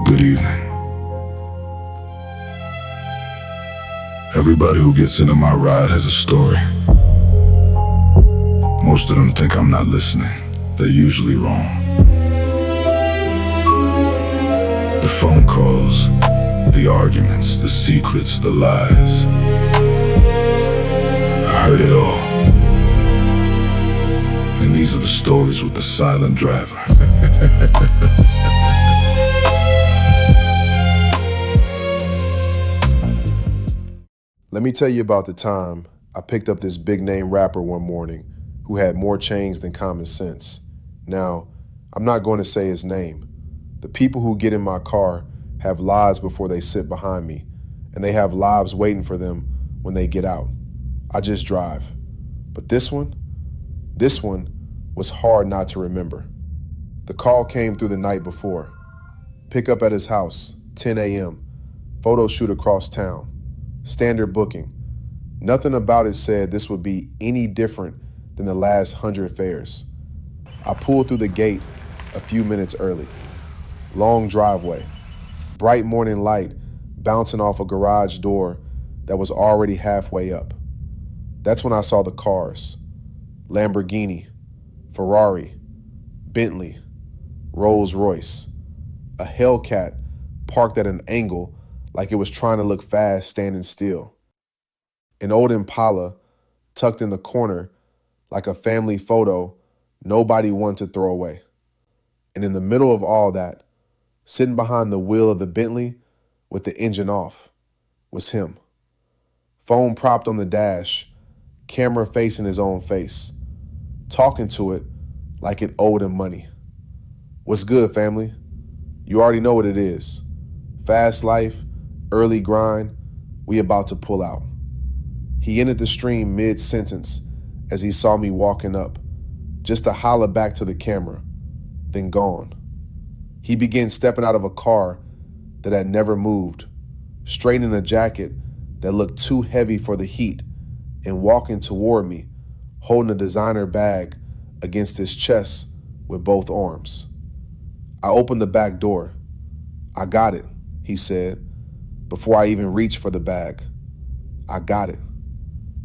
Good evening. Everybody who gets into my ride has a story. Most of them think I'm not listening. They're usually wrong. The phone calls, the arguments, the secrets, the lies. I heard it all. And these are the stories with the silent driver. Let me tell you about the time I picked up this big name rapper one morning who had more change than common sense. Now, I'm not going to say his name. The people who get in my car have lives before they sit behind me, and they have lives waiting for them when they get out. I just drive. But this one was hard not to remember. The call came through the night before. Pick up at his house, 10 a.m., photo shoot across town. Standard booking. Nothing about it said this would be any different than the last 100 fairs. I pulled through the gate a few minutes early. Long driveway. Bright morning light bouncing off a garage door that was already halfway up. That's when I saw the cars. Lamborghini, Ferrari, Bentley, Rolls Royce. A Hellcat parked at an angle like it was trying to look fast standing still. An old Impala tucked in the corner like a family photo nobody wanted to throw away. And in the middle of all that, sitting behind the wheel of the Bentley with the engine off, was him. Phone propped on the dash, camera facing his own face, talking to it like it owed him money. What's good, family? You already know what it is. Fast life, early grind, we about to pull out. He ended the stream mid-sentence as he saw me walking up, just to holler back to the camera, then gone. He began stepping out of a car that had never moved, straightening a jacket that looked too heavy for the heat, and walking toward me, holding a designer bag against his chest with both arms. I opened the back door. I got it, he said, before I even reached for the bag. I got it.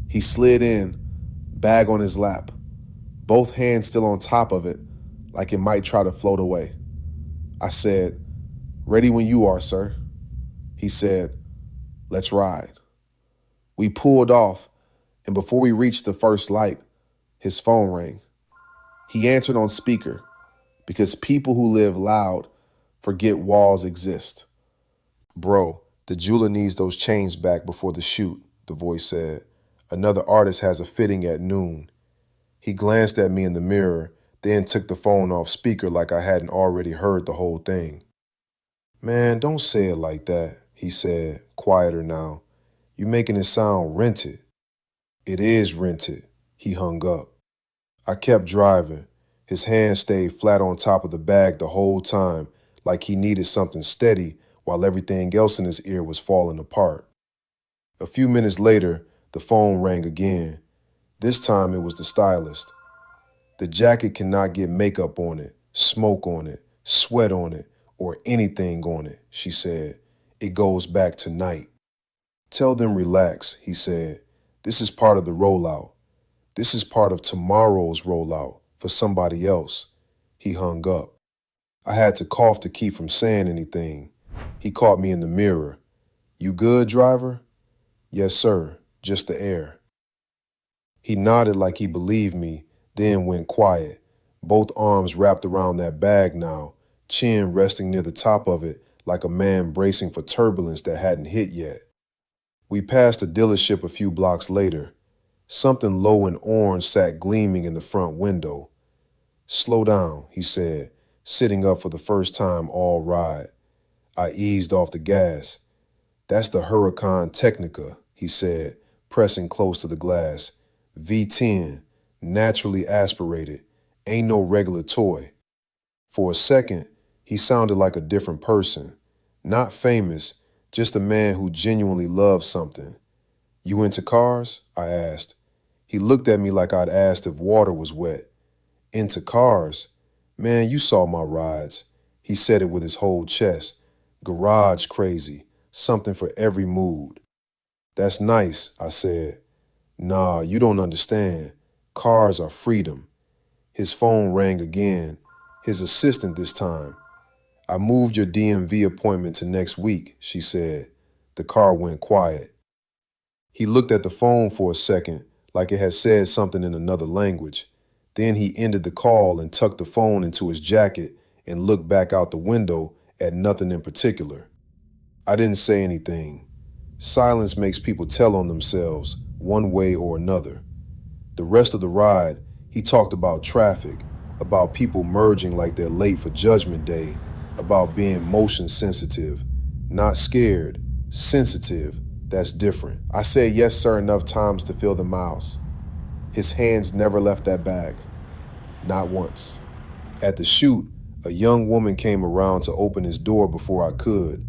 He slid in, bag on his lap, both hands still on top of it, like it might try to float away. I said, "Ready when you are, sir." He said, "Let's ride." We pulled off, and before we reached the first light, his phone rang. He answered on speaker, because people who live loud forget walls exist. "Bro, the jeweler needs those chains back before the shoot," the voice said. "Another artist has a fitting at noon." He glanced at me in the mirror, then took the phone off speaker like I hadn't already heard the whole thing. "Man, don't say it like that," he said, quieter now. "You making it sound rented." "It is rented," he hung up. I kept driving. His hand stayed flat on top of the bag the whole time, like he needed something steady while everything else in his ear was falling apart. A few minutes later, the phone rang again. This time it was the stylist. "The jacket cannot get makeup on it, smoke on it, sweat on it, or anything on it," she said. "It goes back tonight." "Tell them relax," he said. "This is part of the rollout. This is part of tomorrow's rollout for somebody else." He hung up. I had to cough to keep from saying anything. He caught me in the mirror. "You good, driver?" "Yes, sir. Just the air." He nodded like he believed me, then went quiet, both arms wrapped around that bag now, chin resting near the top of it like a man bracing for turbulence that hadn't hit yet. We passed a dealership a few blocks later. Something low and orange sat gleaming in the front window. "Slow down," he said, sitting up for the first time all ride. I eased off the gas. "That's the Huracan Technica," he said, pressing close to the glass. "V10, naturally aspirated, ain't no regular toy." For a second, he sounded like a different person. Not famous, just a man who genuinely loved something. "You into cars?" I asked. He looked at me like I'd asked if water was wet. "Into cars? Man, you saw my rides." He said it with his whole chest. Garage crazy, something for every mood. That's nice, I said. Nah, you don't understand. Cars are freedom. His phone rang again, his assistant this time. I moved your DMV appointment to next week, she said. The car went quiet. He looked at the phone for a second, like it had said something in another language. Then he ended the call and tucked the phone into his jacket and looked back out the window at nothing in particular. I didn't say anything. Silence makes people tell on themselves, one way or another. The rest of the ride, he talked about traffic, about people merging like they're late for Judgment Day, about being motion sensitive. Not scared, sensitive, that's different. I said yes sir enough times to feel the mouse. His hands never left that bag. Not once. At the chute, a young woman came around to open his door before I could.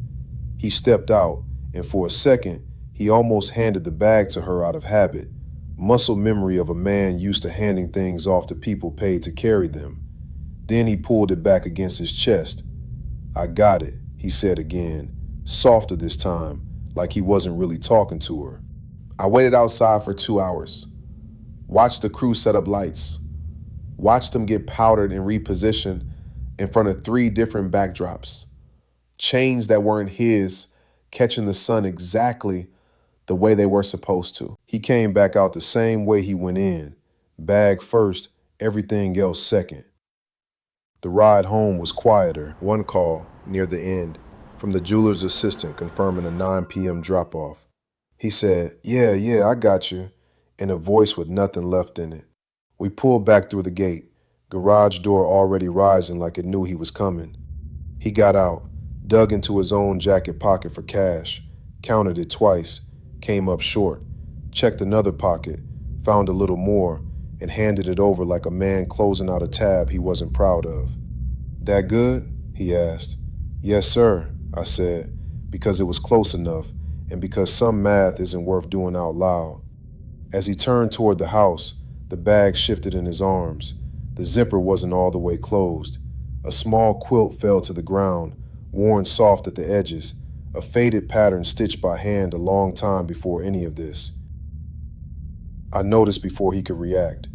He stepped out, and for a second, he almost handed the bag to her out of habit, muscle memory of a man used to handing things off to people paid to carry them. Then he pulled it back against his chest. I got it, he said again, softer this time, like he wasn't really talking to her. I waited outside for 2 hours. Watched the crew set up lights. Watched them get powdered and repositioned in front of 3 different backdrops. Chains that weren't his, catching the sun exactly the way they were supposed to. He came back out the same way he went in. Bag first, everything else second. The ride home was quieter. One call, near the end, from the jeweler's assistant confirming a 9 p.m. drop-off. He said, yeah, I got you, in a voice with nothing left in it. We pulled back through the gate, garage door already rising like it knew he was coming. He got out, dug into his own jacket pocket for cash, counted it twice, came up short, checked another pocket, found a little more, and handed it over like a man closing out a tab he wasn't proud of. That good? He asked. Yes, sir, I said, because it was close enough and because some math isn't worth doing out loud. As he turned toward the house, the bag shifted in his arms. The zipper wasn't all the way closed. A small quilt fell to the ground, worn soft at the edges, a faded pattern stitched by hand a long time before any of this. I noticed before he could react.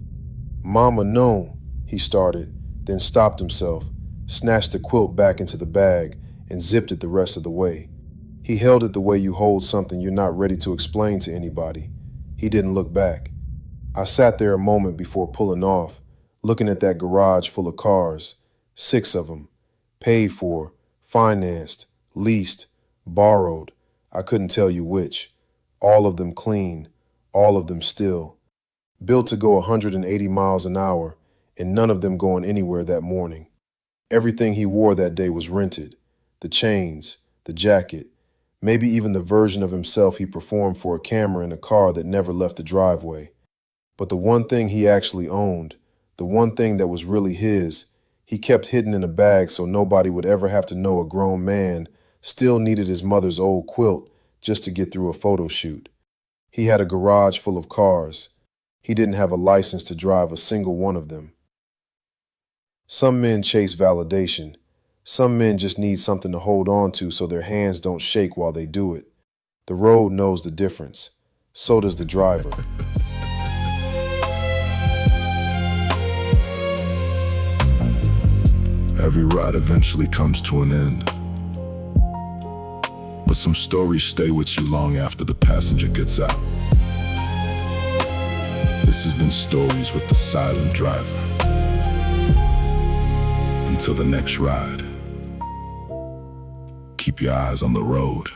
Mama, no, he started, then stopped himself, snatched the quilt back into the bag, and zipped it the rest of the way. He held it the way you hold something you're not ready to explain to anybody. He didn't look back. I sat there a moment before pulling off, looking at that garage full of cars, 6 of them, paid for, financed, leased, borrowed, I couldn't tell you which, all of them clean, all of them still, built to go 180 miles an hour, and none of them going anywhere that morning. Everything he wore that day was rented, the chains, the jacket, maybe even the version of himself he performed for a camera in a car that never left the driveway. But the one thing he actually owned, the one thing that was really his, he kept hidden in a bag so nobody would ever have to know a grown man still needed his mother's old quilt just to get through a photo shoot. He had a garage full of cars. He didn't have a license to drive a single one of them. Some men chase validation. Some men just need something to hold on to so their hands don't shake while they do it. The road knows the difference. So does the driver. Every ride eventually comes to an end. But some stories stay with you long after the passenger gets out. This has been Stories with the Silent Driver. Until the next ride, keep your eyes on the road.